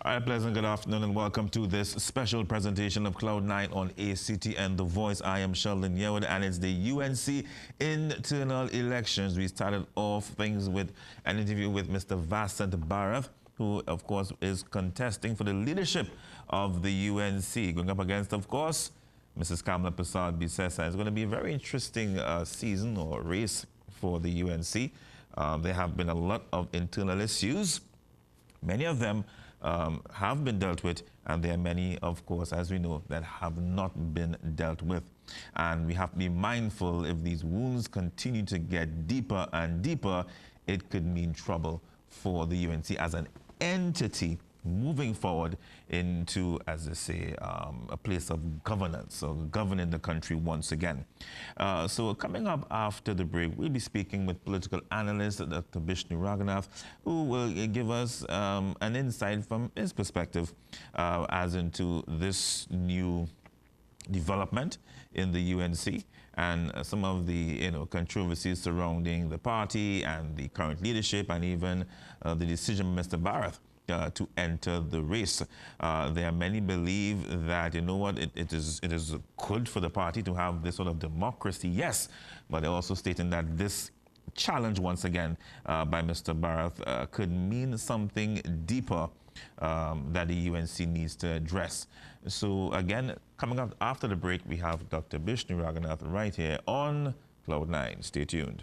All right, pleasant good afternoon and welcome to this special presentation of Cloud9 on ACTN The Voice. I am Sheldon Yewood and it's the UNC internal elections. We started off things with an interview with Mr. Vasant Bharat, who of course is contesting for the leadership of the UNC, going up against, of course, Mrs. Kamala Prasad Bisesa. It's going to be a very interesting season or race for the UNC. There have been a lot of internal issues. Many of them have been dealt with, and there are many, of course, as we know, that have not been dealt with. And we have to be mindful if these wounds continue to get deeper and deeper, it could mean trouble for the UNC as an entity moving forward into, as they say, a place of governance, or governing the country once again. So coming up after the break, we'll be speaking with political analyst Dr. Bishnu Ragoonath, who will give us an insight from his perspective as into this new development in the UNC and some of the controversies surrounding the party and the current leadership, and even the decision of Mr. Bharat to enter the race. There are many believe that, it is good for the party to have this sort of democracy, yes, but they're also stating that this challenge once again by Mr. Bharat could mean something deeper that the UNC needs to address. So again, coming up after the break, we have Dr. Bishnu Ragoonath right here on Cloud9. Stay tuned.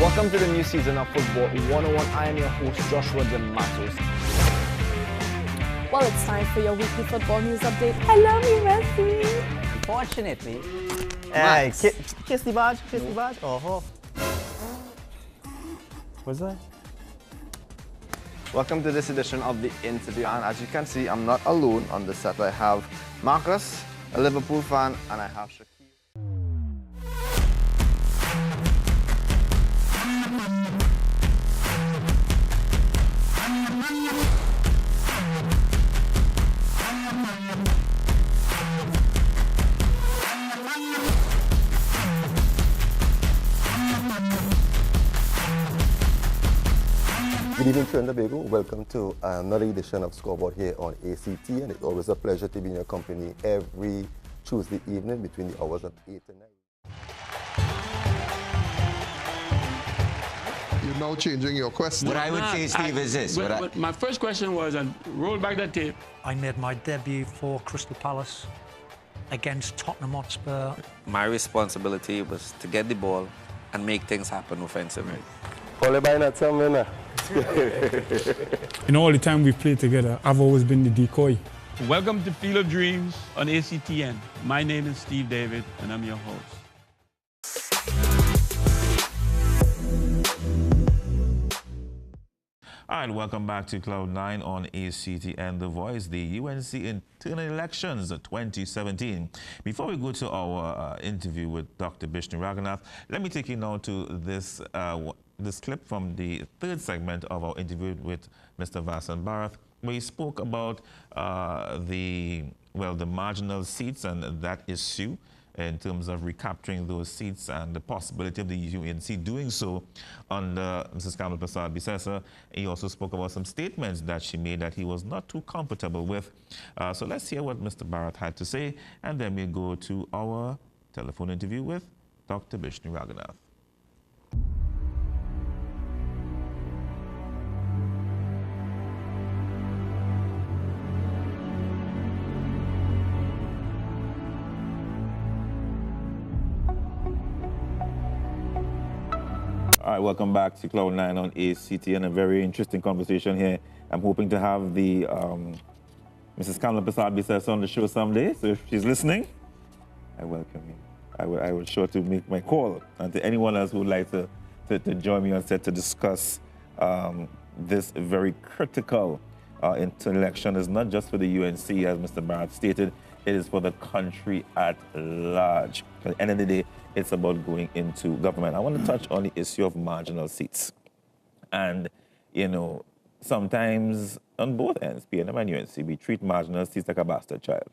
Welcome to the new season of Football 101. I am your host, Joshua D'Amatos. Well, it's time for your weekly football news update. I love you, Messi. Unfortunately, hey, kiss the badge, kiss the badge. Oh, what's that? Welcome to this edition of The Interview, and as you can see, I'm not alone on the set. I have Marcus, a Liverpool fan, and I have Shakir. Good evening, Trinidad and Tobago. Welcome to another edition of Scoreboard here on ACT, and it's always a pleasure to be in your company every Tuesday evening between the hours of 8 and 9. You're now changing your question. what I would say, Steve, is this. But my first question was, and roll back that tape. I made my debut for Crystal Palace against Tottenham Hotspur. My responsibility was to get the ball and make things happen offensively. All by not some winner. In all the time we've played together, I've always been the decoy. Welcome to Field of Dreams on ACTN. My name is Steve David, and I'm your host. All right, welcome back to Cloud9 on ACTN The Voice, the UNC internal elections 2017. Before we go to our interview with Dr. Bishnu Ragoonath, let me take you now to this this clip from the third segment of our interview with Mr. Vasant Bharat, where he spoke about the marginal seats and that issue in terms of recapturing those seats and the possibility of the UNC doing so under Mrs. Kamala Persad-Bissessar. He also spoke about some statements that she made that he was not too comfortable with. So let's hear what Mr. Bharat had to say, and then we'll go to our telephone interview with Dr. Bishnu Ragoonath. All right, welcome back to Cloud9 on ACT, and a very interesting conversation here. I'm hoping to have the Mrs. Kamala Persad-Bissessar on the show someday. So if she's listening, I welcome you. I will sure to make my call. And to anyone else who would like to join me on set to discuss this very critical election, is not just for the UNC, as Mr. Barrett stated, it is for the country at large. At the end of the day, it's about going into government. I want to touch on the issue of marginal seats. And, you know, sometimes on both ends, PNM and UNC, we treat marginal seats like a bastard child,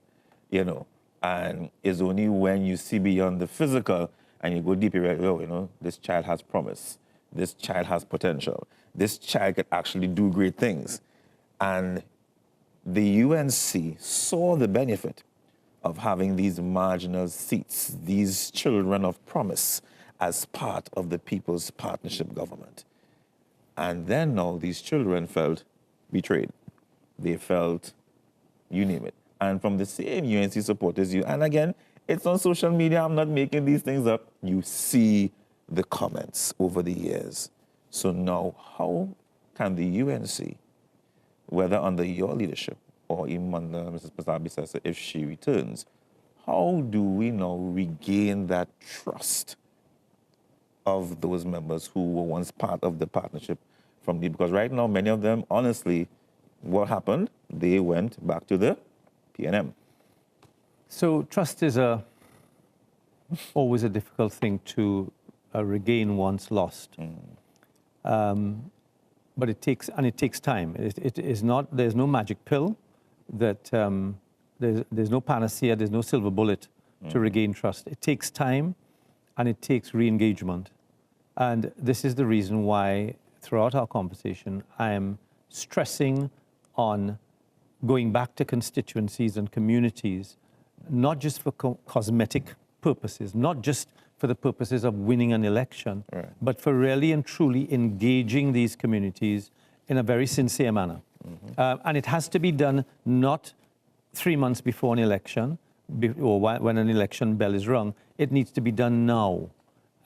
you know. And it's only when you see beyond the physical and you go deeper, oh, you know, this child has promise. This child has potential. This child could actually do great things. And the UNC saw the benefit of having these marginal seats, these children of promise, as part of the People's Partnership Government. And then now these children felt betrayed. They felt, you name it. And from the same UNC supporters, and again, it's on social media, I'm not making these things up, you see the comments over the years. So now, how can the UNC, whether under your leadership or even under Mrs. Persad-Bissessar, if she returns, how do we now regain that trust of those members who were once part of the partnership from the, because right now, many of them, honestly, what happened? They went back to the PNM. So trust is always a difficult thing to regain once lost. But it takes time. It is not, there's no magic pill that there's no panacea, there's no silver bullet to regain trust. It takes time and it takes re-engagement. And this is the reason why throughout our conversation, I am stressing on going back to constituencies and communities, not just for cosmetic purposes, not just for the purposes of winning an election, but for really and truly engaging these communities in a very sincere manner. And it has to be done not 3 months before an election, or when an election bell is rung. It needs to be done now.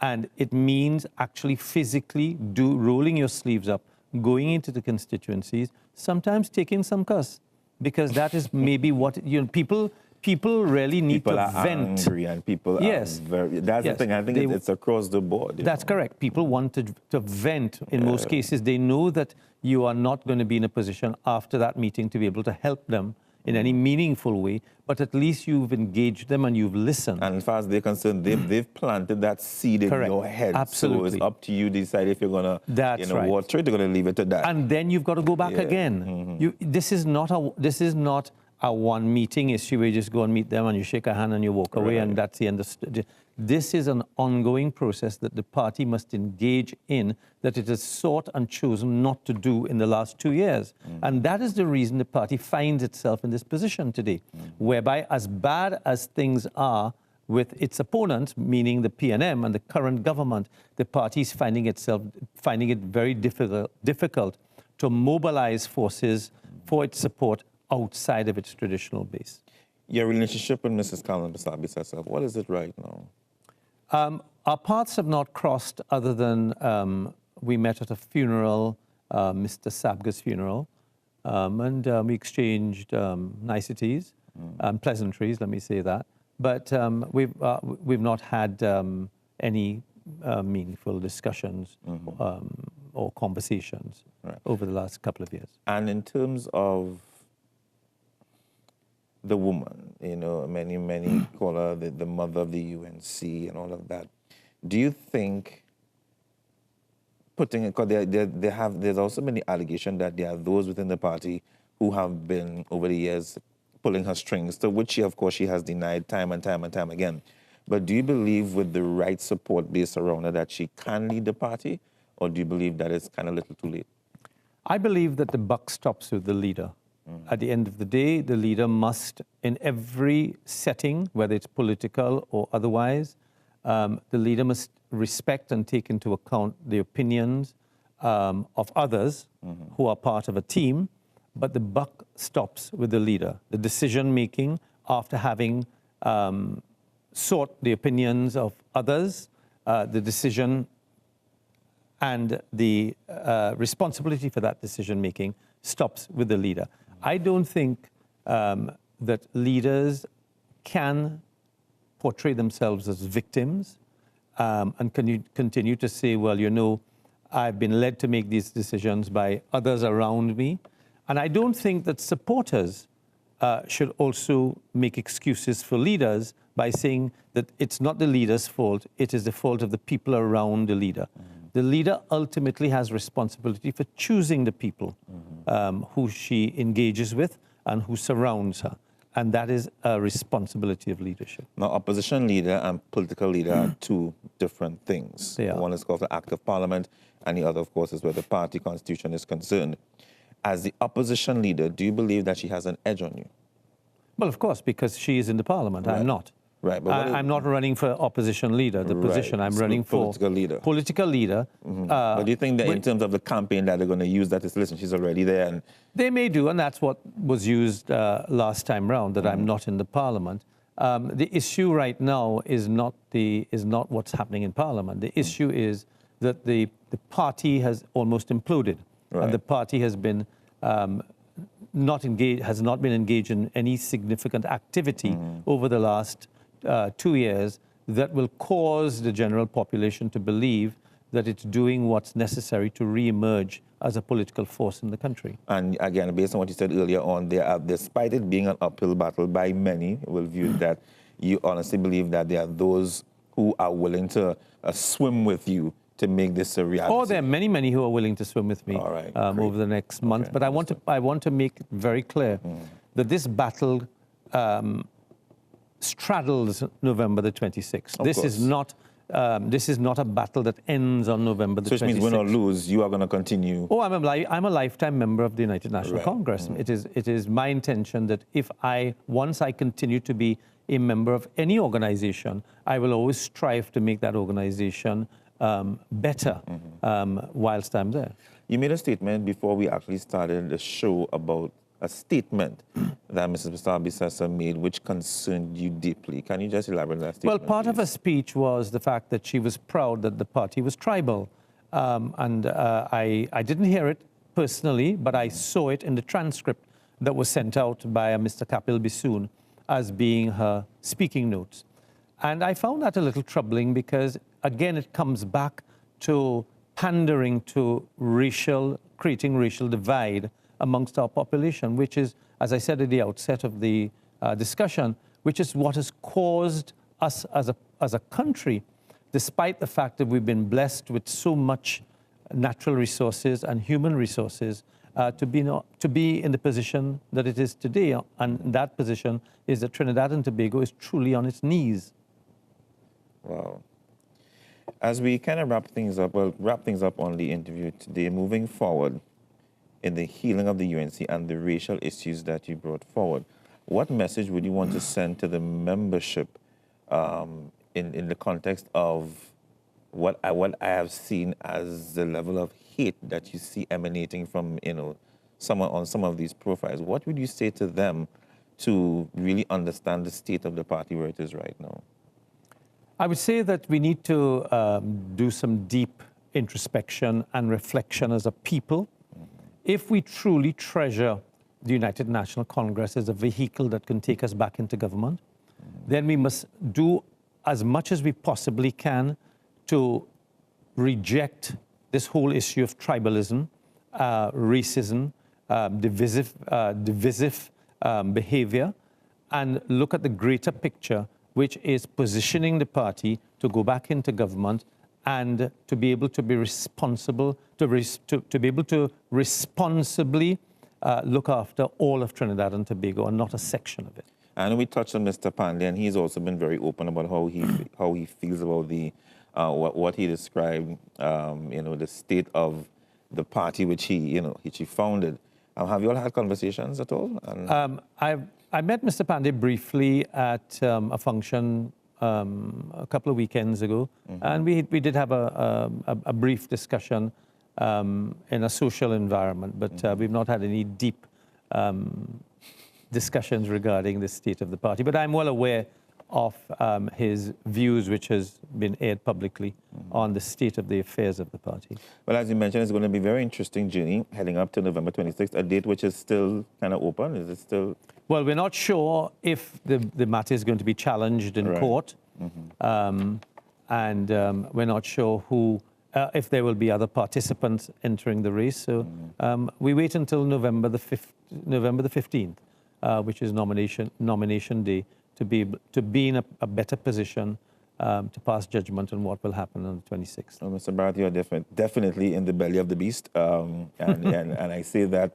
And it means actually physically rolling your sleeves up, going into the constituencies, sometimes taking some cuss, because that is maybe what, you know, people really need to vent. People are angry and people are very, that's the thing, I think it's across the board. That's correct. People want to vent. In most cases, they know that you are not going to be in a position after that meeting to be able to help them in any meaningful way, but at least you've engaged them and you've listened. And as far as they're concerned, they've planted that seed in your head. Absolutely. So it's up to you to decide if you're going to water it, you're going to leave it to that. And then you've got to go back again. This is not a one meeting issue where you just go and meet them and you shake a hand and you walk away and that's the end of it. This is an ongoing process that the party must engage in, that it has sought and chosen not to do in the last 2 years. And that is the reason the party finds itself in this position today, whereby as bad as things are with its opponent, meaning the PNM and the current government, the party is finding it very difficult to mobilize forces for its support outside of its traditional base. Your relationship with Mrs. Kamala Persad-Bissessar, what is it right now? Our paths have not crossed other than we met at a funeral, Mr. Sabga's funeral, and we exchanged niceties, pleasantries, let me say that. But we've not had any meaningful discussions or conversations over the last couple of years. And in terms of the woman, you know, many call her the mother of the UNC and all of that. Do you think because there's also been the allegation that there are those within the party who have been over the years pulling her strings, to which she, of course, she has denied time and time and time again. But do you believe with the right support base around her that she can lead the party? Or do you believe that it's kind of a little too late? I believe that the buck stops with the leader. At the end of the day, the leader must, in every setting, whether it's political or otherwise, the leader must respect and take into account the opinions of others who are part of a team, but the buck stops with the leader. The decision-making, after having sought the opinions of others, the decision and the responsibility for that decision-making stops with the leader. I don't think that leaders can portray themselves as victims and continue to say, well, you know, I've been led to make these decisions by others around me. And I don't think that supporters should also make excuses for leaders by saying that it's not the leader's fault, it is the fault of the people around the leader. The leader ultimately has responsibility for choosing the people who she engages with and who surrounds her. And that is a responsibility of leadership. Now, opposition leader and political leader are two different things. They are. One is called the Act of Parliament, and the other, of course, is where the party constitution is concerned. As the opposition leader, do you believe that she has an edge on you? Well, of course, because she is in the parliament. Right. I'm not. Right, but I'm not running for opposition leader, the position. I'm So running for political leader. Political leader. But do you think that in terms of the campaign that they're going to use that is, listen, she's already there? And they may do, and that's what was used last time round, that I'm not in the parliament. The issue right now is not what's happening in parliament. The issue is that the party has almost imploded, and the party has been not been engaged in any significant activity over the last 2 years that will cause the general population to believe that it's doing what's necessary to re-emerge as a political force in the country. And again, based on what you said earlier on, despite it being an uphill battle by many, will view that you honestly believe that there are those who are willing to swim with you to make this a reality. Oh, there are many, many who are willing to swim with me over the next month. Okay, but I want to make it very clear that this battle straddles November the 26th. This is not a battle that ends on November the 26th. So which means win or lose, you are going to continue. Oh, I'm a lifetime member of the United National Congress. It is my intention that once I continue to be a member of any organization, I will always strive to make that organization better whilst I'm there. You made a statement before we actually started the show about a statement that Mrs. Bissau-Bissessar made which concerned you deeply. Can you just elaborate on that statement? Well, part of her speech was the fact that she was proud that the party was tribal. I didn't hear it personally, but I saw it in the transcript that was sent out by Mr. Kapil Bisoon as being her speaking notes. And I found that a little troubling because, again, it comes back to pandering to creating racial divide amongst our population, which is, as I said at the outset of the discussion, which is what has caused us as a country, despite the fact that we've been blessed with so much natural resources and human resources, to be in the position that it is today. And that position is that Trinidad and Tobago is truly on its knees. Wow. As we kind of wrap things up on the interview today, moving forward in the healing of the UNC and the racial issues that you brought forward, what message would you want to send to the membership in the context of what I have seen as the level of hate that you see emanating from, someone on some of these profiles? What would you say to them to really understand the state of the party where it is right now? I would say that we need to do some deep introspection and reflection as a people. If we truly treasure the United National Congress as a vehicle that can take us back into government, then we must do as much as we possibly can to reject this whole issue of tribalism, racism, divisive behavior, and look at the greater picture, which is positioning the party to go back into government and to be able to be responsible, to be able to responsibly look after all of Trinidad and Tobago and not a section of it. And we touched on Mr. Pandey, and he's also been very open about how he feels about the what he described, the state of the party which he founded. Have you all had conversations at all? I met Mr. Pandey briefly at a function a couple of weekends ago, and we did have a brief discussion in a social environment, but we've not had any deep discussions regarding the state of the party. But I'm well aware of his views, which has been aired publicly on the state of the affairs of the party. Well, as you mentioned, it's going to be a very interesting journey heading up to November 26th, a date which is still kind of open. Is it still? Well, we're not sure if the matter is going to be challenged in court, and we're not sure if there will be other participants entering the race. So we wait until November the 15th, which is nomination day, to be in a better position to pass judgment on what will happen on the 26th. Well, Mr. Barrett, you are definitely in the belly of the beast, and I say that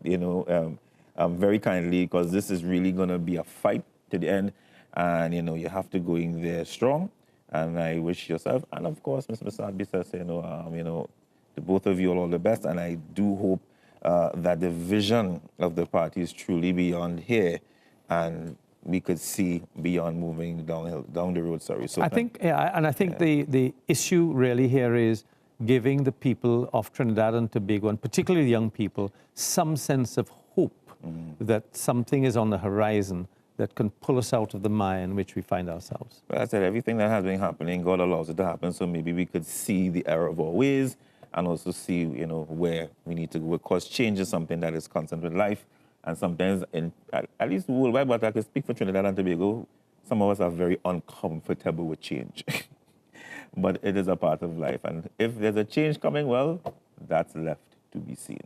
very kindly, because this is really going to be a fight to the end, and you have to go in there strong. And I wish yourself, and of course, Mr. Sadbi says, to both of you all the best, and I do hope that the vision of the party is truly beyond here, and we could see beyond moving down the road. Sorry. So I think the issue really here is giving the people of Trinidad and Tobago, and particularly young people, some sense of hope that something is on the horizon that can pull us out of the mire in which we find ourselves. Well, I said everything that has been happening, God allows it to happen, so maybe we could see the error of our ways and also see, where we need to go, because change is something that is constant with life. And sometimes, at least worldwide, but I can speak for Trinidad and Tobago, some of us are very uncomfortable with change. But it is a part of life. And if there's a change coming, well, that's left to be seen.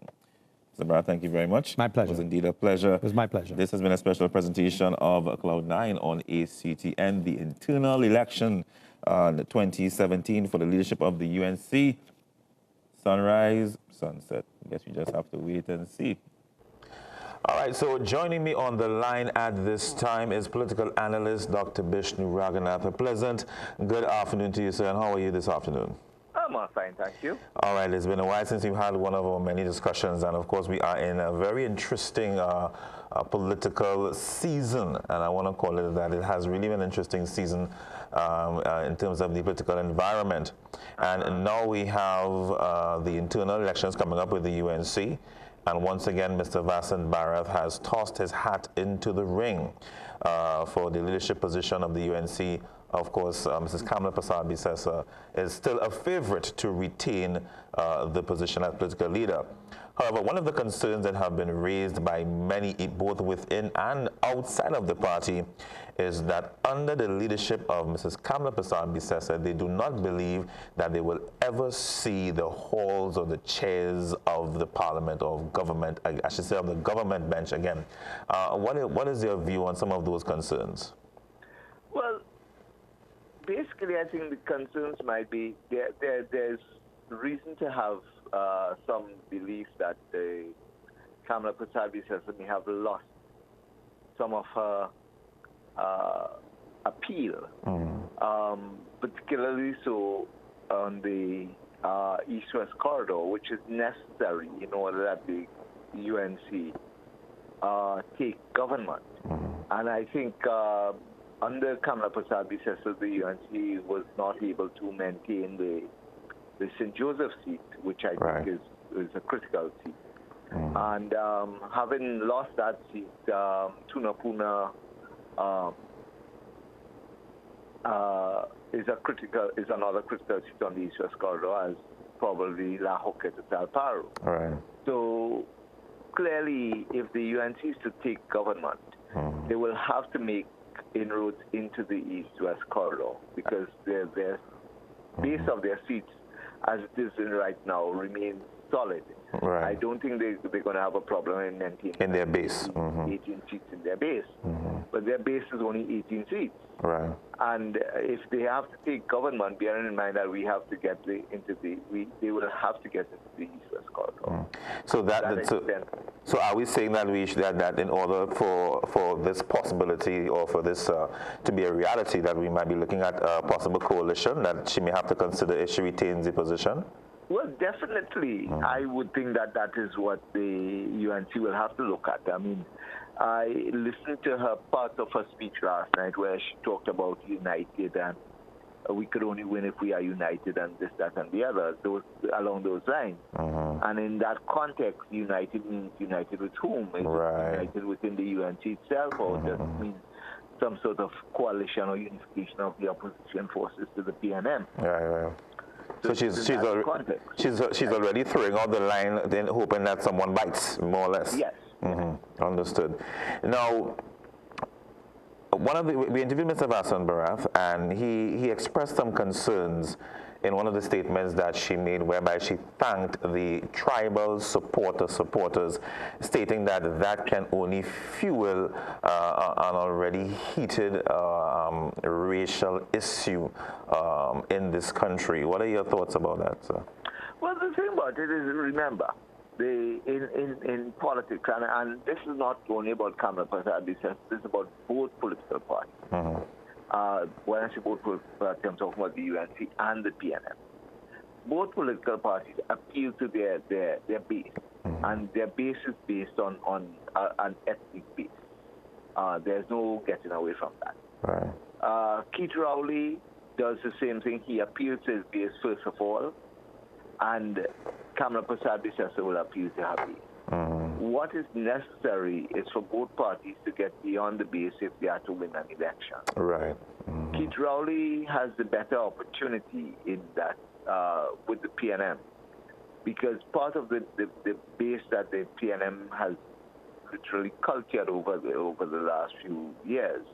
Mr. Barrett, thank you very much. My pleasure. It was indeed a pleasure. It was my pleasure. This has been a special presentation of Cloud9 on ACTN, the internal election 2017 for the leadership of the UNC. Sunrise, sunset. I guess we just have to wait and see. All right, so joining me on the line at this time is political analyst Dr. Bishnu Ragoonath. A pleasant good afternoon to you, sir, and how are you this afternoon? I'm fine, thank you. All right, it's been a while since we've had one of our many discussions, and of course we are in a very interesting political season, and I want to call it that. It has really been an interesting season in terms of the political environment. And now we have the internal elections coming up with the UNC. And once again, Mr. Vasan Bharat has tossed his hat into the ring for the leadership position of the UNC. Of course, Mrs. Kamala Prasad-Bisesa is still a favorite to retain the position as political leader. However, one of the concerns that have been raised by many, both within and outside of the party, is that under the leadership of Mrs. Kamala Prasad-Bisesa, they do not believe that they will ever see the halls or the chairs of the parliament or of government, I should say of the government bench again. What is your view on some of those concerns? basically, I think the concerns might be there's reason to have some belief that Kamala Prasad-Bisesa may have lost some of her appeal, particularly so on the East-West corridor, which is necessary in order that the UNC take government. And I think under Kamala Prasad-Bisesa, the UNC was not able to maintain the St. Joseph seat, which I think is a critical seat. And having lost that seat, Tunapuna is another critical seat on the East-West corridor, as probably La Hoqueta Talparo. So clearly, if the UNC is to take government, they will have to make inroads into the East-West corridor, because their base of their seats, as it is right now, remains solid. I don't think they're going to have a problem in maintaining their base. 18 seats in their base. But their base is only 18 seats. And if they have to take government, bearing in mind that we have to get they will have to get into the East-West corridor. So So are we saying that that in order for this possibility or for this to be a reality, that we might be looking at a possible coalition that she may have to consider if she retains the position? Well, definitely. I would think that that is what the UNC will have to look at. I mean, I listened to her part of her speech last night where she talked about united and we could only win if we are united and this, that, and the other, along those lines. And in that context, united means united with whom? Is it united within the UNC itself, or does it mean some sort of coalition or unification of the opposition forces to the PNM? So she's already throwing out the line, then hoping that someone bites, more or less. Yes. Understood. Now, we interviewed Mr. Vasan Barath, and he expressed some concerns in one of the statements that she made, whereby she thanked the tribal supporters, stating that that can only fuel an already heated racial issue in this country. What are your thoughts about that, sir? Well, the thing about it is, remember, in politics, and this is not only about Kamala Prasad, this is about both political parties. When I say both political parties, I'm talking about the UNC and the PNM. Both political parties appeal to their base, and their base is based on an ethnic base. There's no getting away from that. Keith Rowley does the same thing. He appeals to his base first of all, and Kamala Prasad will appeal to her base. What is necessary is for both parties to get beyond the base if they are to win an election. Keith Rowley has the better opportunity in that with the PNM, because part of the base that the PNM has literally cultured over the last few years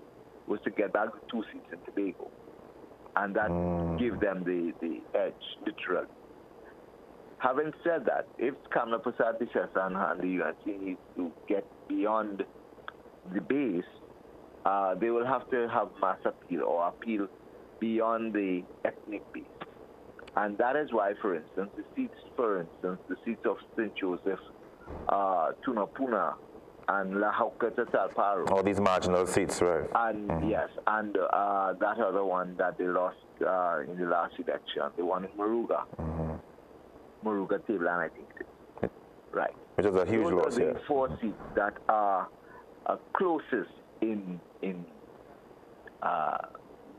was to get back the 2 seats in Tobago, and that gave them the edge, literally. Having said that, if Kamala Prasad and the UNC needs to get beyond the base, they will have to have mass appeal or appeal beyond the ethnic base. And that is why, for instance, the seats of St. Joseph, Tunapuna, and Lahaukata Talparo. All these marginal seats, right? And yes, and that other one that they lost in the last election, the one in Moruga. Moruga Tablan, I think it is. Right. Which is a huge loss, the 4 seats that are closest in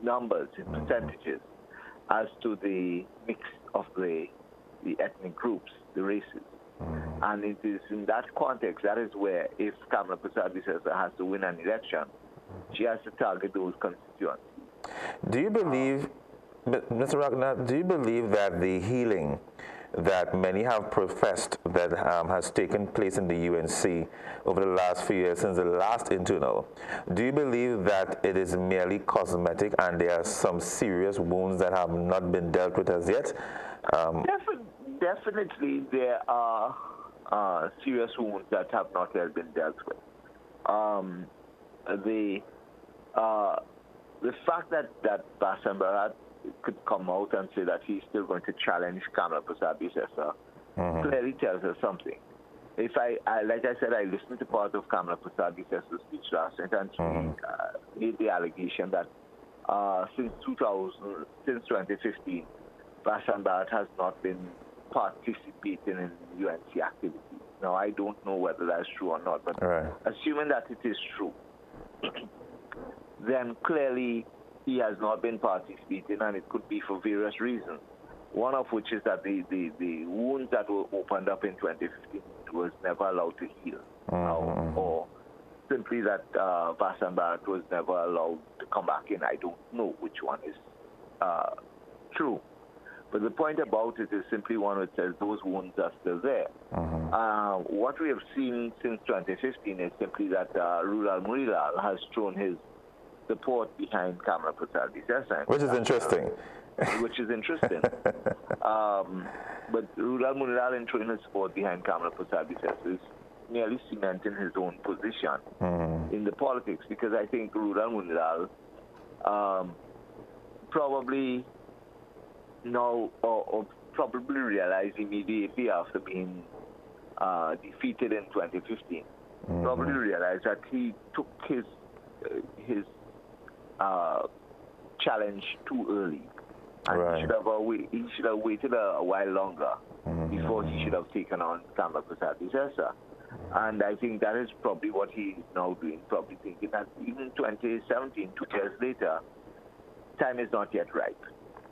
numbers, in percentages, as to the mix of the ethnic groups, the races. And it is in that context, that is where, if Kamala Prasad has to win an election, she has to target those constituencies. Do you believe, Mr. Ragoonath, do you believe that the healing that many have professed that has taken place in the UNC over the last few years since the last internal, do you believe that it is merely cosmetic and there are some serious wounds that have not been dealt with as yet? Definitely there are serious wounds that have not yet been dealt with. The fact that Vasan Barath could come out and say that he's still going to challenge Kamala Prasad clearly tells us something. If I like I said, I listened to part of Kamala Prasad speech last night, and she made the allegation that since 2015, Vasan Barath has not been participating in UNC activities. Now, I don't know whether that's true or not, but assuming that it is true, then clearly he has not been participating, and it could be for various reasons. One of which is that the wounds that were opened up in 2015 was never allowed to heal, or simply that Vasan Barath was never allowed to come back in. I don't know which one is true. But the point about it is simply one which says those wounds are still there. What we have seen since 2015 is simply that Rulal Murilal has thrown his support behind Kamala Prasad, which is interesting. Which is interesting. But Rulal Murilal in throwing his support behind Kamala Prasad is merely cementing his own position in the politics, because I think Rulal Murilal probably know or probably realize immediately after being defeated in 2015, probably realized that he took his challenge too early. And he should have waited a while longer before he should have taken on Kamla Prasad's successor. And I think that is probably what he's now doing, probably thinking that even 2017, 2 years later, time is not yet ripe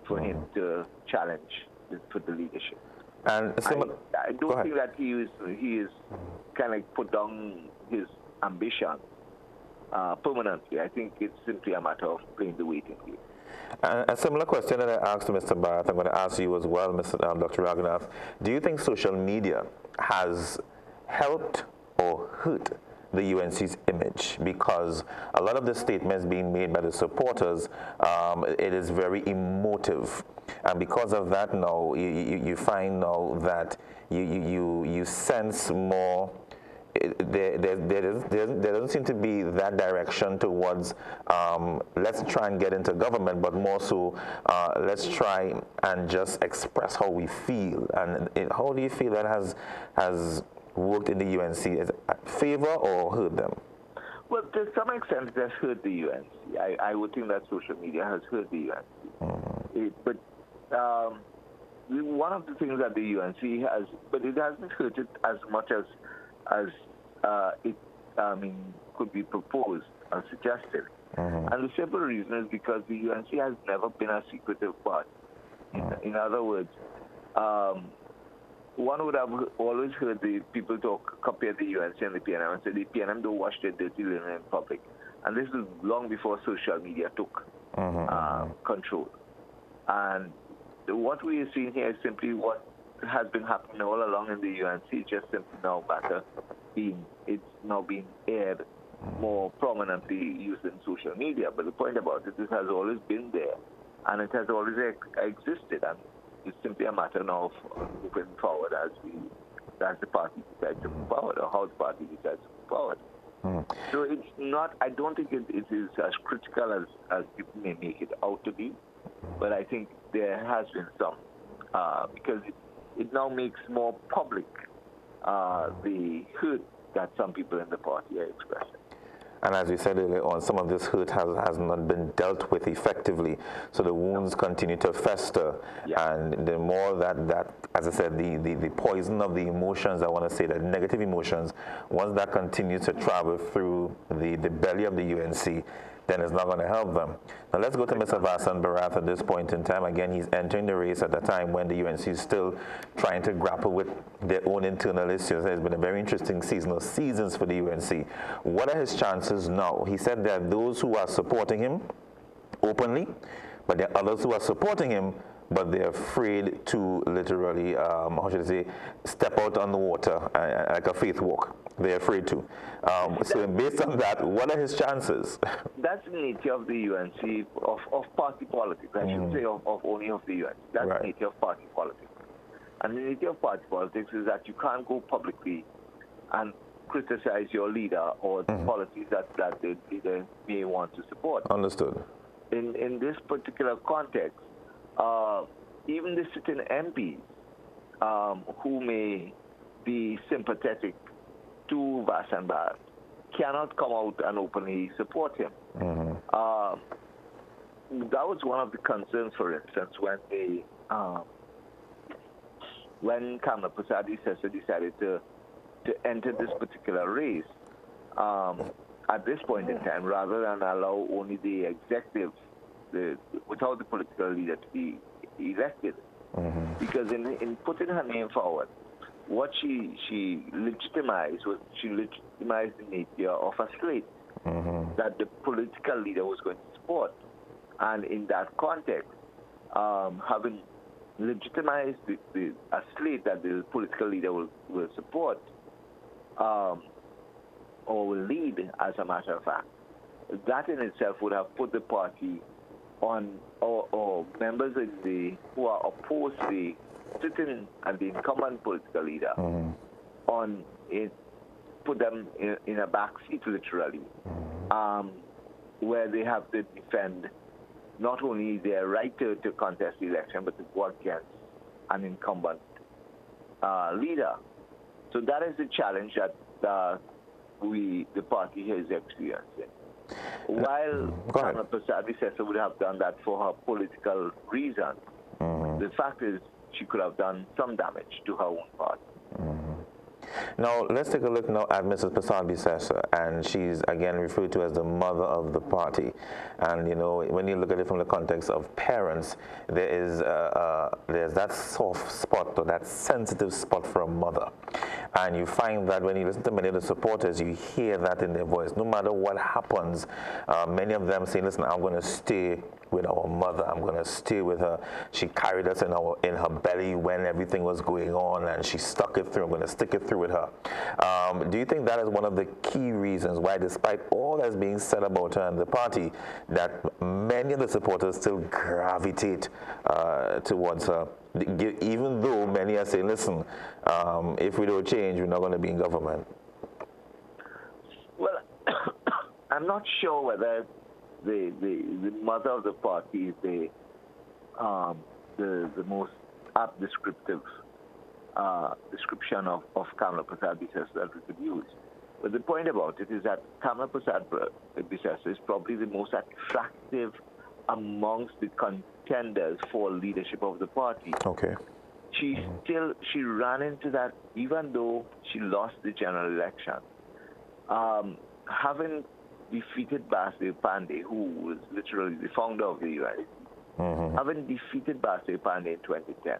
for him to challenge for the leadership. And I don't think that he is kind of put down his ambition permanently. I think it's simply a matter of playing the waiting game. A similar question that I asked Mr. Bharat, I'm going to ask you as well, Dr. Ragoonath. Do you think social media has helped or hurt the UNC's image? Because a lot of the statements being made by the supporters, it is very emotive. And because of that now, you find now that you sense more. There doesn't seem to be that direction towards let's try and get into government, but more so let's try and just express how we feel. And how do you feel that has worked in the UNC? Is it favor or hurt them? Well, to some extent, it has hurt the UNC. I would think that social media has hurt the UNC. But one of the things that the UNC has, but it hasn't hurt it as much as it could be proposed or suggested. And the simple reason is because the UNC has never been a secretive party. In other words, one would have always heard the people compare the UNC and the PNM and say the PNM don't wash their dirty linen in public. And this is long before social media took control. And what we are seeing here is simply what has been happening all along in the UNC, just simply now it's now being aired more prominently using social media. But the point about it, this has always been there, and it has always existed, and it's simply a matter now of moving forward as the party decides to move forward, or how the party decides to move forward. So it's not, I don't think it is as critical as people may make it out to be, but I think there has been some, because it now makes more public the hurt that some people in the party are expressing. And as we said earlier on, some of this hurt has not been dealt with effectively. So the wounds continue to fester. And the more that, as I said, the poison of the emotions, I want to say that negative emotions, once that continues to travel through the belly of the UNC, then it's not going to help them. Now let's go to Mr. Vasan Bharat at this point in time. Again, he's entering the race at a time when the UNC is still trying to grapple with their own internal issues. It's been a very interesting seasons for the UNC. What are his chances now? He said there are those who are supporting him openly, but there are others who are supporting him, but they're afraid to literally, how should I say, step out on the water like a faith walk. They're afraid to. So based on that, what are his chances? That's the nature of the UNC, of party politics. I shouldn't say of only of the UNC. That's the nature of party politics. And the nature of party politics is that you can't go publicly and criticize your leader or the policies that the leader may want to support. Understood. In this particular context, even the sitting MPs who may be sympathetic to Vasan Bharat cannot come out and openly support him. That was one of the concerns, for instance, when Kamla Prasad's successor decided to enter this particular race. At this point in time, rather than allow only the executive, without the political leader to be elected, because in putting her name forward, what she legitimized the nature of a slate that the political leader was going to support. And in that context, having legitimized a slate that the political leader will support or will lead, as a matter of fact, that in itself would have put the party on, or members who are opposed to the sitting and the incumbent political leader on it, put them in a back seat literally, where they have to defend not only their right to contest the election, but to go against an incumbent leader. So that is the challenge that the party here is experiencing. While Kamala Prasad-Bissessar would have done that for her political reasons, the fact is she could have done some damage to her own party. Now, let's take a look now at Mrs. Prasad-Bissessar, and she's again referred to as the mother of the party. And, you know, when you look at it from the context of parents, there's that soft spot or that sensitive spot for a mother. And you find that when you listen to many of the supporters, you hear that in their voice. No matter what happens, many of them say, listen, I'm going to stay with our mother. I'm going to stay with her. She carried us in her belly when everything was going on, and she stuck it through. I'm going to stick it through with her. Do you think that is one of the key reasons why, despite all that's being said about her and the party, that many of the supporters still gravitate towards her, even though many are saying, listen, if we don't change, we're not going to be in government? Well, I'm not sure whether the mother of the party is the most apt description of Kamala Prasad-Bissessar that we could use. But the point about it is that Kamala Prasad-Bissessar is probably the most attractive amongst the contenders for leadership of the party. Okay. She ran into that, even though she lost the general election. Having defeated Basiel Pandey, who was literally the founder of the UNC, having defeated Basiel Pandey in 2010,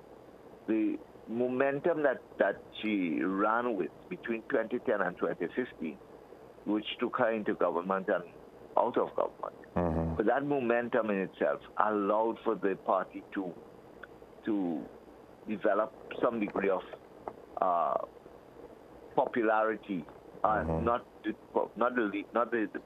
the momentum that she ran with between 2010 and 2015, which took her into government and out of government, but that momentum in itself allowed for the party to develop some degree of popularity. Not the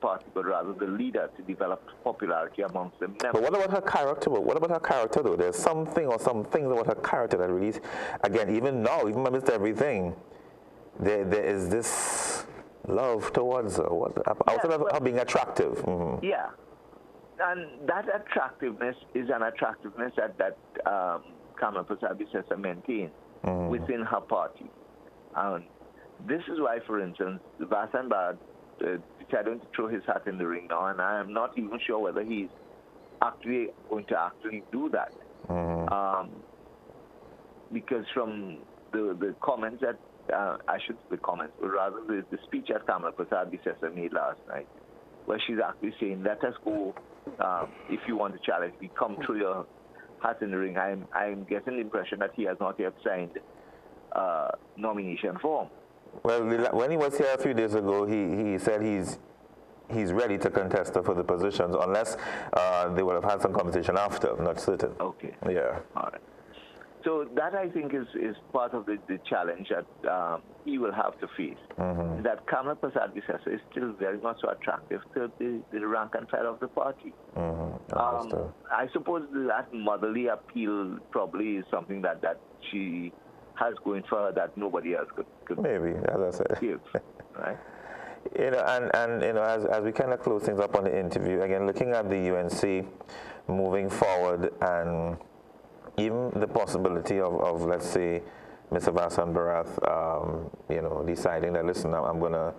party, but rather the leader to develop popularity amongst the members. But what about her character? What about her character, though? There's something or some things about her character that really, again, even now, even amidst everything, there is this love towards her. Outside of her being attractive. Yeah, and that attractiveness is an attractiveness that Kamala Prasad-Bissessar maintains within her party. And this is why, for instance, Vasan Bharat decided to throw his hat in the ring now, and I am not even sure whether he's actually going to do that. Because from the comments that, but rather the speech that Kamala Prasad-Bissessar made last night, where she's actually saying, let us go, if you want to challenge me, come throw your hat in the ring. I'm getting the impression that he has not yet signed nomination form. Well, when he was here a few days ago, he said he's ready to contest for the positions unless they would have had some conversation after. I'm not certain. Okay. Yeah. All right. So that, I think, is part of the challenge that he will have to face. That Kamala Prasad-Bissessar is still very much so attractive to the rank and file of the party. I suppose that motherly appeal probably is something that she has going for her that nobody else could maybe, as I said. give, right? You know, and you know, as we kind of close things up on the interview, again, looking at the UNC moving forward, and even the possibility of let's say, Mr. Vasan Bharat, you know, deciding that, listen, I'm gonna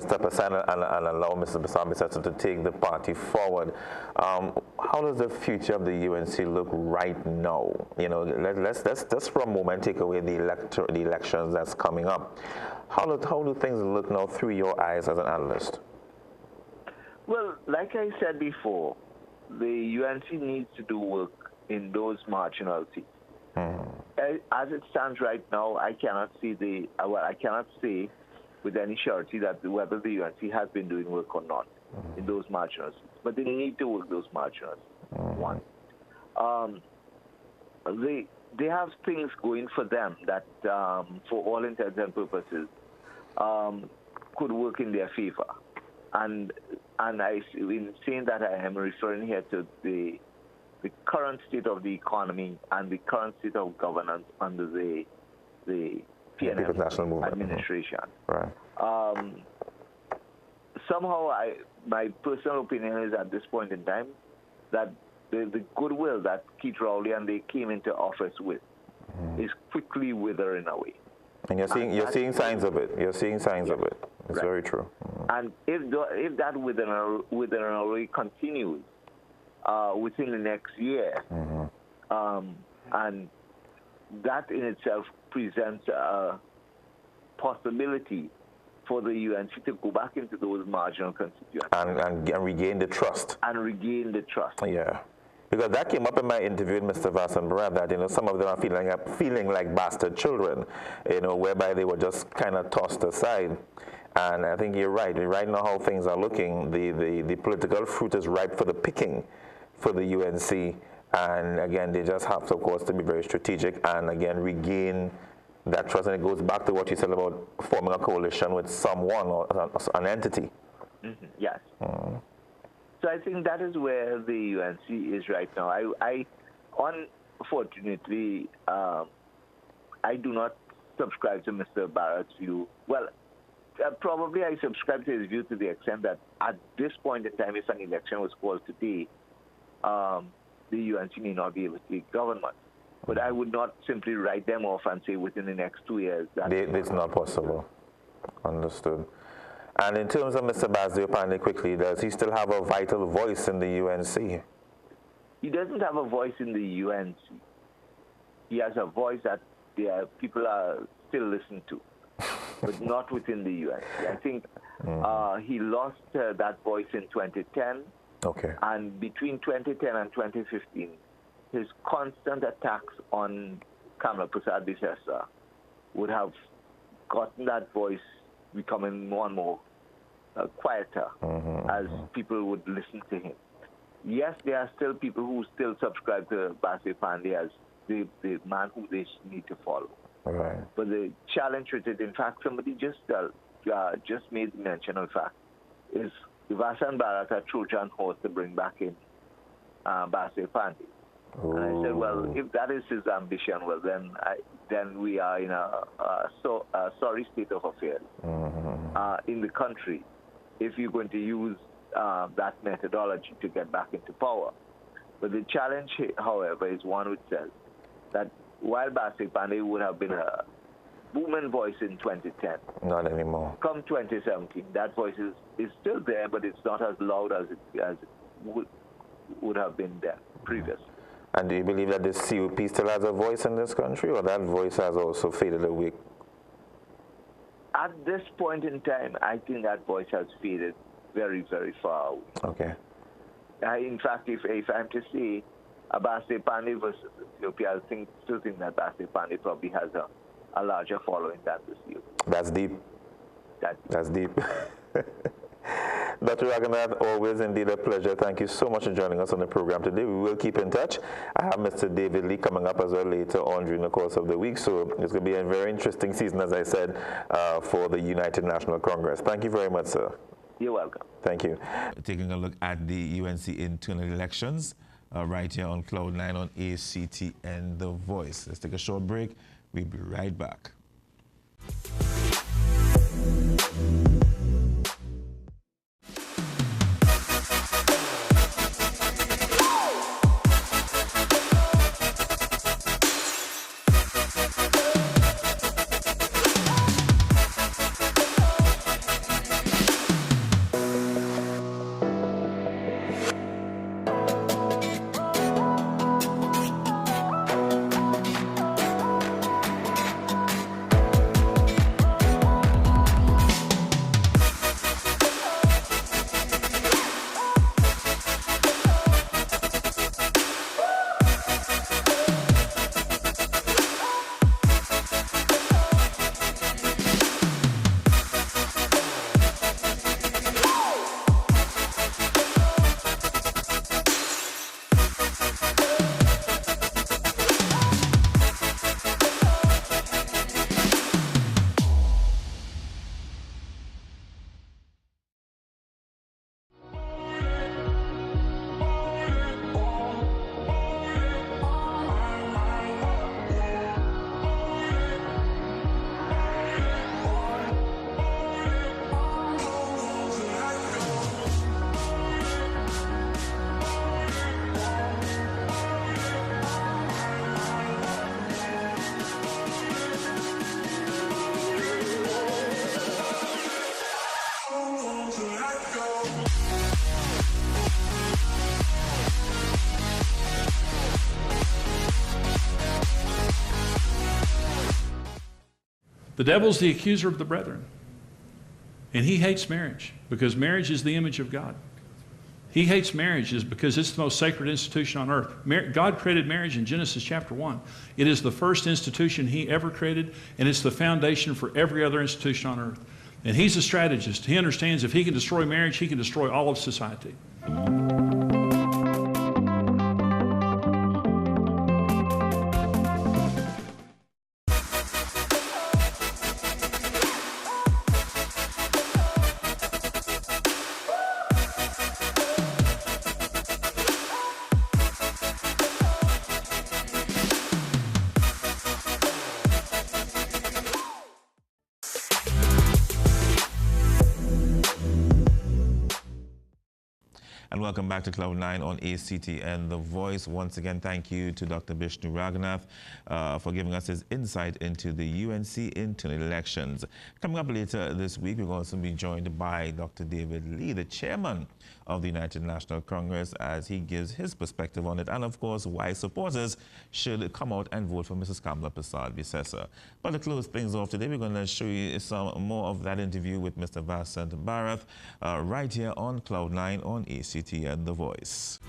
step aside and allow Mr. Prasad-Bissessar to take the party forward. How does the future of the UNC look right now? You know, let's for a moment take away the elections that's coming up. How do things look now through your eyes as an analyst? Well, like I said before, the UNC needs to do work in those marginal seats. As it stands right now, I cannot say with any surety that whether the UNC has been doing work or not in those marginal seats. But they need to work those marginal seats. One, they have things going for them that, for all intents and purposes, could work in their favor. And in saying that, I am referring here to the current state of the economy and the current state of governance under the PNM National Movement administration. Right. Somehow, my personal opinion is at this point in time that the goodwill that Keith Rowley and they came into office with is quickly withering away. And you're seeing signs of it. You're seeing signs of it. It's very true. And if that within a way continues within the next year, and that in itself presents a possibility for the UNC to go back into those marginal constituencies and regain the trust. Yeah. Because that came up in my interview with Mr. Vasan Bharat, that some of them are feeling like bastard children, whereby they were just kind of tossed aside. And I think you're right. Right now, how things are looking, the political fruit is ripe for the picking for the UNC. And again, they just have to, of course, to be very strategic and again regain that trust. And it goes back to what you said about forming a coalition with someone or an entity. Yes. So I think that is where the UNC is right now. I unfortunately, I do not subscribe to Mr. Barrett's view. Well, probably I subscribe to his view to the extent that at this point in time, if an election was called today, the UNC may not be able to take government. But I would not simply write them off and say within the next 2 years. It's not possible. Understood. And in terms of Mr. Basdeo quickly, does he still have a vital voice in the UNC? He doesn't have a voice in the UNC. He has a voice that people are still listening to, but not within the UNC. I think he lost that voice in 2010. Okay. And between 2010 and 2015, his constant attacks on Kamala Prasad Bisesa would have gotten that voice becoming more and more quieter as people would listen to him. Yes, there are still people who still subscribe to Basdeo Pandey as the man who they need to follow. Right. But the challenge with it, in fact, somebody just made mention of the fact, is Vasan Bharat a Trojan horse to bring back in Basdeo Pandey. And I said, well, if that is his ambition, well, then we are in a sorry state of affairs in the country if you're going to use that methodology to get back into power. But the challenge, however, is one which says that while Basdeo Pandey would have been a booming voice in 2010, not anymore. Come 2017, that voice is still there, but it's not as loud as it would have been there previously. And do you believe that the CUP still has a voice in this country, or that voice has also faded away? At this point in time, I think that voice has faded very, very far away. Okay. In fact, if I'm to say Basdeo Pandey versus Ethiopia, I still think that Basdeo Pandey probably has a larger following than the CUP. That's deep. That's deep. Dr. Ragoonath, always indeed a pleasure. Thank you so much for joining us on the program today. We will keep in touch. I have Mr. David Lee coming up as well later on during the course of the week. So it's going to be a very interesting season, as I said, for the United National Congress. Thank you very much, sir. You're welcome. Thank you. Taking a look at the UNC internal elections right here on Cloud 9 on ACTN The Voice. Let's take a short break. We'll be right back. The devil's the accuser of the brethren. And he hates marriage because marriage is the image of God. He hates marriage is because it's the most sacred institution on earth. God created marriage in Genesis chapter 1. It is the first institution he ever created, and it's the foundation for every other institution on earth. And he's a strategist. He understands if he can destroy marriage, he can destroy all of society. And welcome back to Cloud 9 on ACT and The Voice. Once again, thank you to Dr. Bishnu Ragoonath for giving us his insight into the UNC internal elections. Coming up later this week, we're going to be joined by Dr. David Lee, the chairman of the United National Congress, as he gives his perspective on it, and of course, why supporters should come out and vote for Mrs. Kamala Persad-Bissessar. But to close things off today, we're going to show you some more of that interview with Mr. Vasant Bharath right here on Cloud 9 on ACT and The Voice.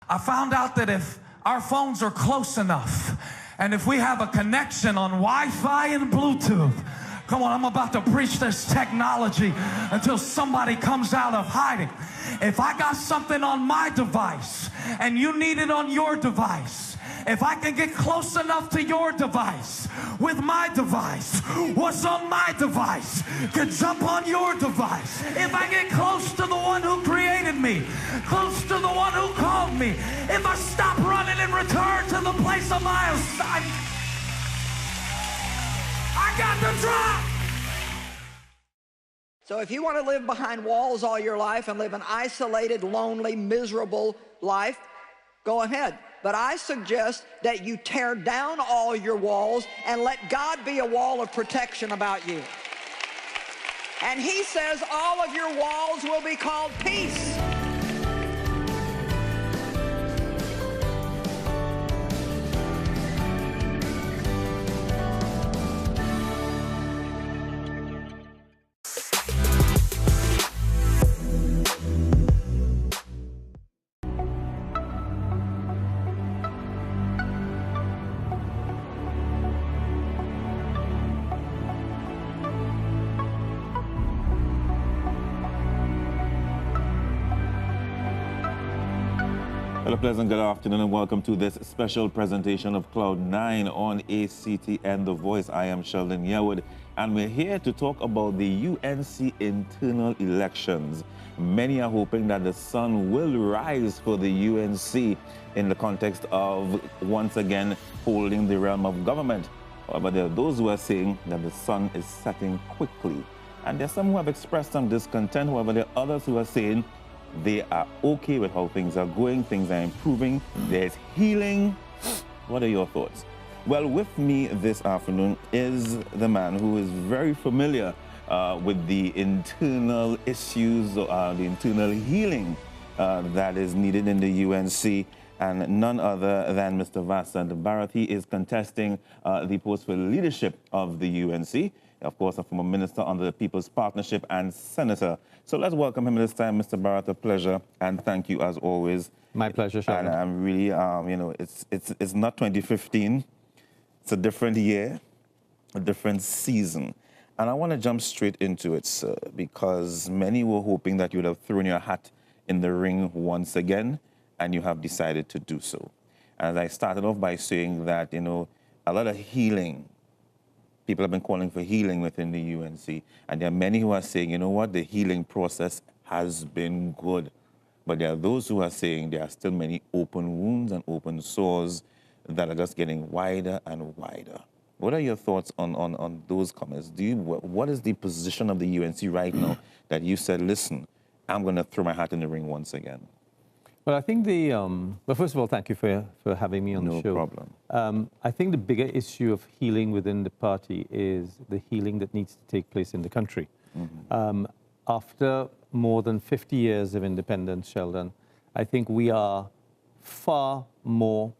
I found out that if our phones are close enough and if we have a connection on Wi-Fi and Bluetooth, come on, I'm about to preach this technology until somebody comes out of hiding. If I got something on my device and you need it on your device, if I can get close enough to your device with my device, what's on my device can jump on your device. If I get close to the one who created me, close to the one who called me, if I stop running and return to the place of my assignment, I got the drop. So if you want to live behind walls all your life and live an isolated, lonely, miserable life, go ahead. But I suggest that you tear down all your walls and let God be a wall of protection about you. And he says all of your walls will be called peace. Well, a pleasant good afternoon and welcome to this special presentation of Cloud 9 on ACT and The Voice. I am Sheldon Yearwood, and we're here to talk about the UNC internal elections. Many are hoping that the sun will rise for the UNC in the context of once again holding the realm of government. However, there are those who are saying that the sun is setting quickly. And there are some who have expressed some discontent. However, there are others who are saying they are okay with how things are going, things are improving, there's healing. What are your thoughts? Well, with me this afternoon is the man who is very familiar with the internal issues, the internal healing that is needed in the UNC, and none other than Mr. Vasant Bharath. He is contesting the post for leadership of the UNC. Of course, a former minister under the People's Partnership and senator. So let's welcome him this time, Mr. Bharath. A pleasure, and thank you as always. My pleasure, Sheldon. And I'm really, you know, it's not 2015. It's a different year, a different season. And I want to jump straight into it, sir, because many were hoping that you would have thrown your hat in the ring once again, and you have decided to do so. And as I started off by saying that, you know, a lot of healing, people have been calling for healing within the UNC, and there are many who are saying, you know what, the healing process has been good. But there are those who are saying there are still many open wounds and open sores that are just getting wider and wider. What are your thoughts on those comments? What is the position of the UNC right now that you said, listen, I'm going to throw my hat in the ring once again? Well, I think well, first of all, thank you for having me on the show. No problem. I think the bigger issue of healing within the party is the healing that needs to take place in the country. After more than 50 years of independence, Sheldon, I think we are far more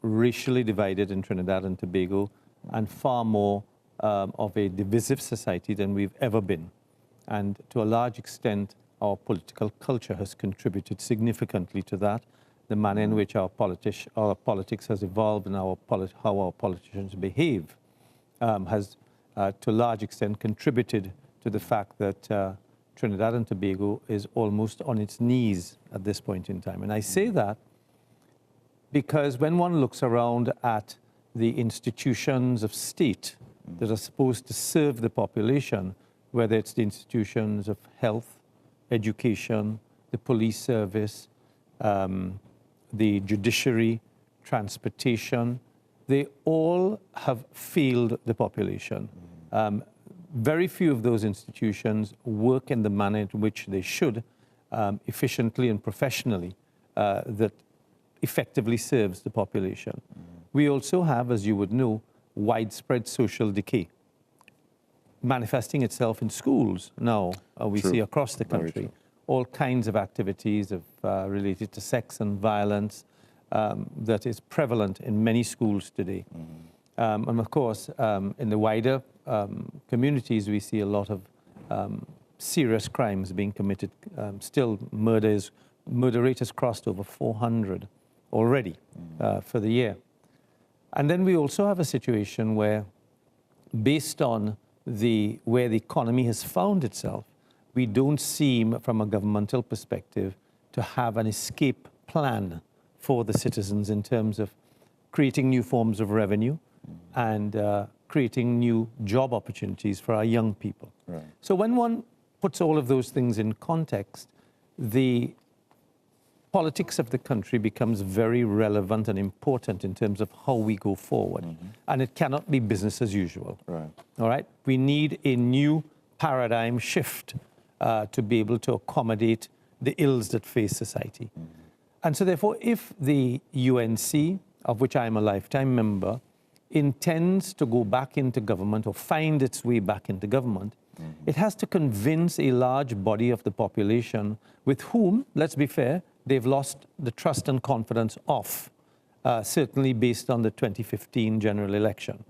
racially divided in Trinidad and Tobago and far more of a divisive society than we've ever been. And to a large extent, our political culture has contributed significantly to that. The manner in which our politics has evolved and how our politicians behave has, to a large extent, contributed to the fact that Trinidad and Tobago is almost on its knees at this point in time. And I say that because when one looks around at the institutions of state that are supposed to serve the population, whether it's the institutions of health, education, the police service, the judiciary, transportation, they all have failed the population. Very few of those institutions work in the manner in which they should, efficiently and professionally, that effectively serves the population. We also have, as you would know, widespread social decay manifesting itself in schools now. We see across the country all kinds of activities related to sex and violence that is prevalent in many schools today. And of course, in the wider communities, we see a lot of serious crimes being committed. Still, murder rate has crossed over 400 already for the year. And then we also have a situation where, based on where the economy has found itself, we don't seem, from a governmental perspective, to have an escape plan for the citizens in terms of creating new forms of revenue and creating new job opportunities for our young people. Right. So when one puts all of those things in context, the politics of the country becomes very relevant and important in terms of how we go forward. And it cannot be business as usual. Right. All right? We need a new paradigm shift to be able to accommodate the ills that face society. And so therefore, if the UNC, of which I'm a lifetime member, intends to go back into government or find its way back into government, it has to convince a large body of the population with whom, let's be fair, they've lost the trust and confidence of, certainly based on the 2015 general election.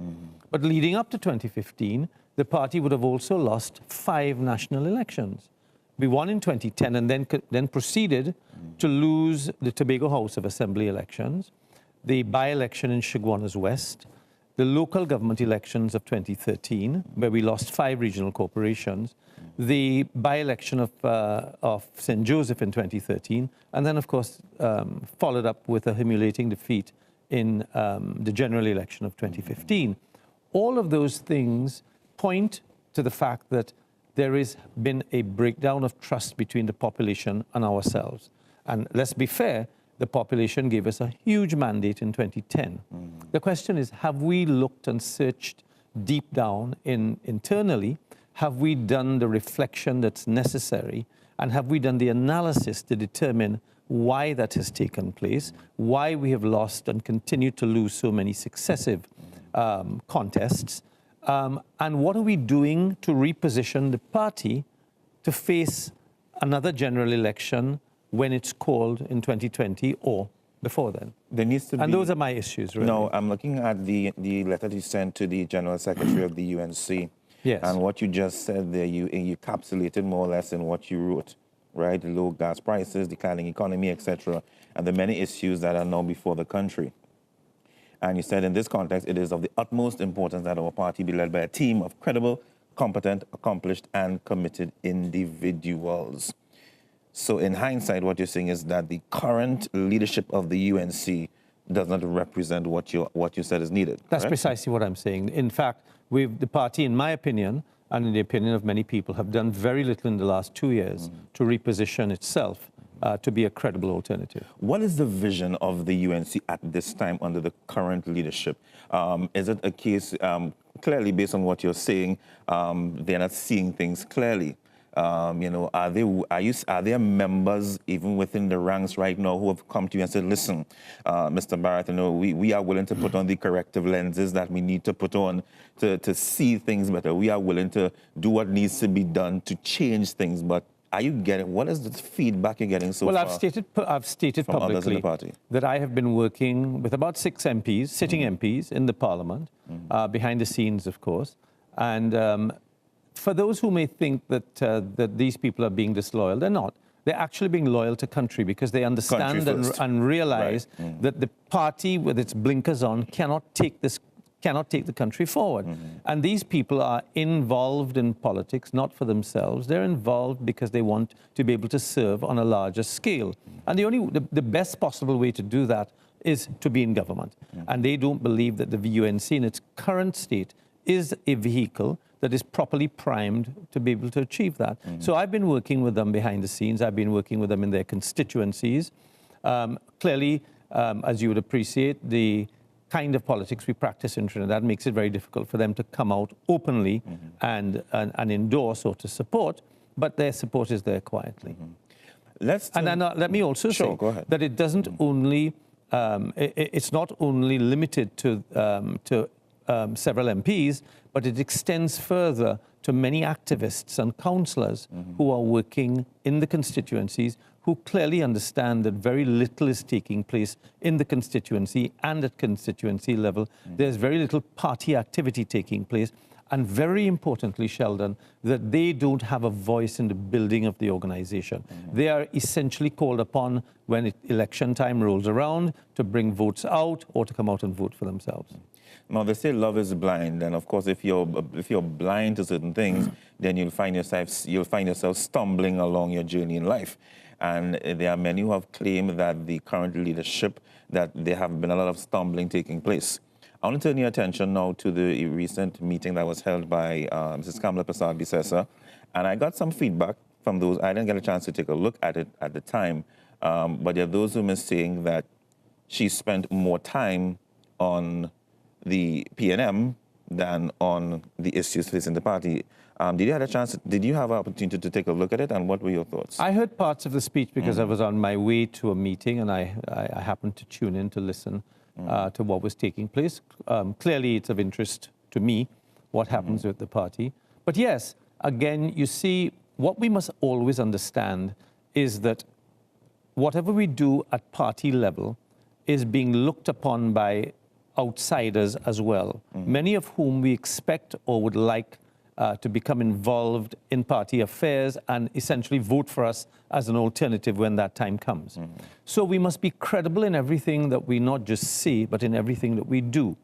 But leading up to 2015, the party would have also lost 5 national elections. We won in 2010 and then proceeded to lose the Tobago House of Assembly elections, the by-election in Chaguanas West, the local government elections of 2013, where we lost 5 regional corporations, the by-election of St. Joseph in 2013, and then, of course, followed up with a humiliating defeat in the general election of 2015. All of those things point to the fact that there has been a breakdown of trust between the population and ourselves. And let's be fair, the population gave us a huge mandate in 2010. The question is, have we looked and searched deep down internally? Have we done the reflection that's necessary? And have we done the analysis to determine why that has taken place, why we have lost and continue to lose so many successive contests? And what are we doing to reposition the party to face another general election when it's called in 2020 or before then? There needs to be... And those are my issues, really. No, I'm looking at the letter you sent to the General Secretary of the UNC. Yes. And what you just said there, you encapsulated more or less in what you wrote, right? The low gas prices, declining economy, etc., and the many issues that are now before the country. And you said in this context, it is of the utmost importance that our party be led by a team of credible, competent, accomplished, and committed individuals. So in hindsight, what you're saying is that the current leadership of the UNC does not represent what you said is needed. That's correct? precisely what I'm saying. In fact, the party, in my opinion, and in the opinion of many people, have done very little in the last 2 years to reposition itself to be a credible alternative. What is the vision of the UNC at this time under the current leadership? Is it a case, clearly based on what you're saying, they're not seeing things clearly? You know, are there members even within the ranks right now who have come to you and said, listen, Mr. Barrett, you know, we are willing to put on the corrective lenses that we need to put on to see things better. We are willing to do what needs to be done to change things. But are you getting, what is the feedback you're getting so far? Well, I've stated from others in publicly the party that I have been working with about 6 MPs, sitting MPs in the Parliament, behind the scenes, of course. And for those who may think that that these people are being disloyal, they're not. They're actually being loyal to country because they understand and realize that the party with its blinkers on cannot take the country forward. And these people are involved in politics, not for themselves. They're involved because they want to be able to serve on a larger scale. And the best possible way to do that is to be in government. And they don't believe that the UNC in its current state is a vehicle that is properly primed to be able to achieve that. So I've been working with them behind the scenes. I've been working with them in their constituencies. Clearly, as you would appreciate, the kind of politics we practice in Trinidad makes it very difficult for them to come out openly and endorse or to support, but their support is there quietly. And then let me also say that it doesn't only, it's not only limited to several MPs, but it extends further to many activists and councillors who are working in the constituencies, who clearly understand that very little is taking place in the constituency and at constituency level. There's very little party activity taking place. And very importantly, Sheldon, that they don't have a voice in the building of the organization. They are essentially called upon when election time rolls around to bring votes out or to come out and vote for themselves. Now, they say love is blind, and of course, if you're blind to certain things, then you'll find yourself stumbling along your journey in life. And there are many who have claimed that the current leadership, that there have been a lot of stumbling taking place. I want to turn your attention now to the recent meeting that was held by Mrs. Kamala Prasad-Bissessar, and I got some feedback from those. I didn't get a chance to take a look at it at the time, but there are those who are saying that she spent more time on the PNM than on the issues facing the party. Did you have a chance? Did you have an opportunity to take a look at it, and what were your thoughts? I heard parts of the speech because I was on my way to a meeting, and I happened to tune in to listen to what was taking place. Clearly, it's of interest to me what happens with the party. But yes, again, you see, what we must always understand is that whatever we do at party level is being looked upon by outsiders as well, many of whom we expect or would like to become involved in party affairs and essentially vote for us as an alternative when that time comes. So we must be credible in everything that we not just say, but in everything that we do.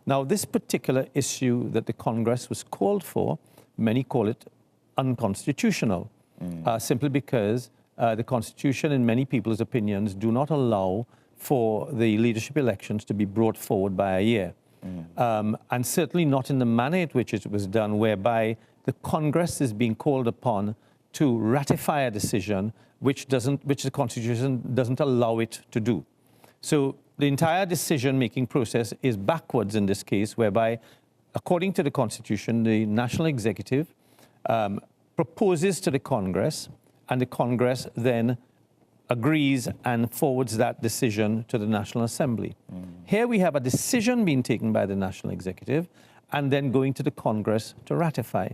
Now, this particular issue that the Congress was called for, many call it unconstitutional, simply because the Constitution, in many people's opinions, do not allow for the leadership elections to be brought forward by a year. And certainly not in the manner in which it was done, whereby the Congress is being called upon to ratify a decision which the Constitution doesn't allow it to do. So the entire decision-making process is backwards in this case, whereby, according to the Constitution, the National Executive proposes to the Congress, and the Congress then agrees and forwards that decision to the National Assembly. Here we have a decision being taken by the National Executive and then going to the Congress to ratify.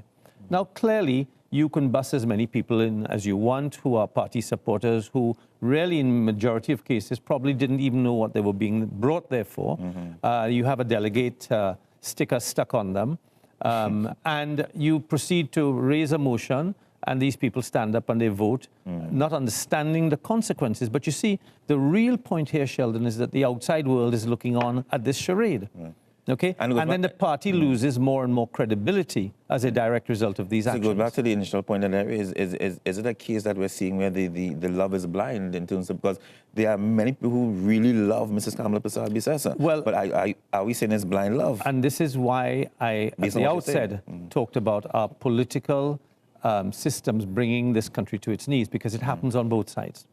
Now, clearly, you can bus as many people in as you want who are party supporters who really, in majority of cases, probably didn't even know what they were being brought there for. You have a delegate sticker stuck on them, and you proceed to raise a motion, and these people stand up and they vote, not understanding the consequences. But you see, the real point here, Sheldon, is that the outside world is looking on at this charade. Okay? And then the party loses more and more credibility as a direct result of these actions. So go back to the initial point, and is it a case that we're seeing where the love is blind in terms of, because there are many people who really love Mrs. Kamala Prasad-Bissessar. Well, but are we saying it's blind love? And this is why I, at the outset, talked about our political systems bringing this country to its knees, because it happens on both sides.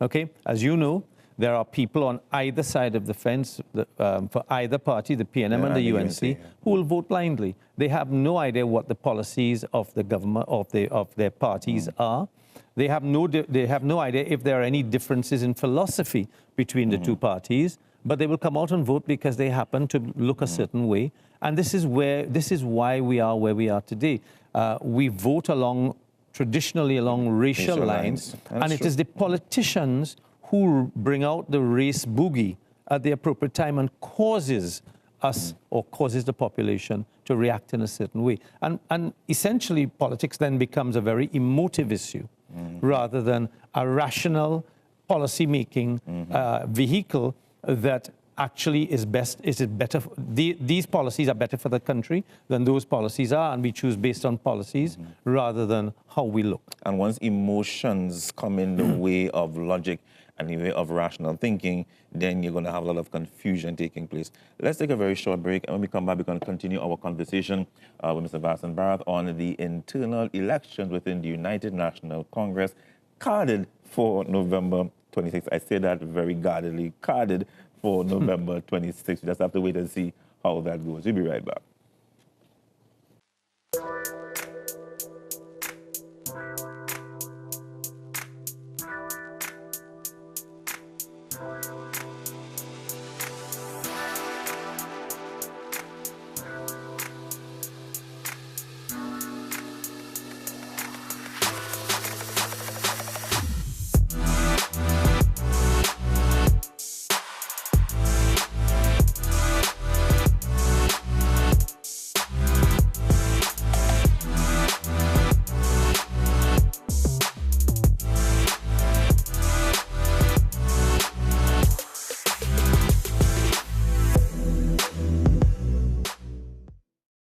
Okay? As you know, There are people on either side of the fence for either party, the PNM and the UNC, who will vote blindly. They have no idea what the policies of the government, of their parties are. They have no idea if there are any differences in philosophy between the two parties, but they will come out and vote because they happen to look a certain way. And this is why we are where we are today. We vote traditionally along racial lines, and it is the politicians who bring out the race boogie at the appropriate time and causes us or causes the population to react in a certain way. And essentially, politics then becomes a very emotive issue rather than a rational policy-making vehicle that actually is better. These policies are better for the country than those policies are, and we choose based on policies rather than how we look. And once emotions come in the way of logic and the way of rational thinking, then you're going to have a lot of confusion taking place. Let's take a very short break, and when we come back, we're going to continue our conversation with Mr. Vasan Bharat on the internal elections within the United National Congress, carded for November 26th. I say that very guardedly, carded for November 26th. We just have to wait and see how that goes. We'll be right back.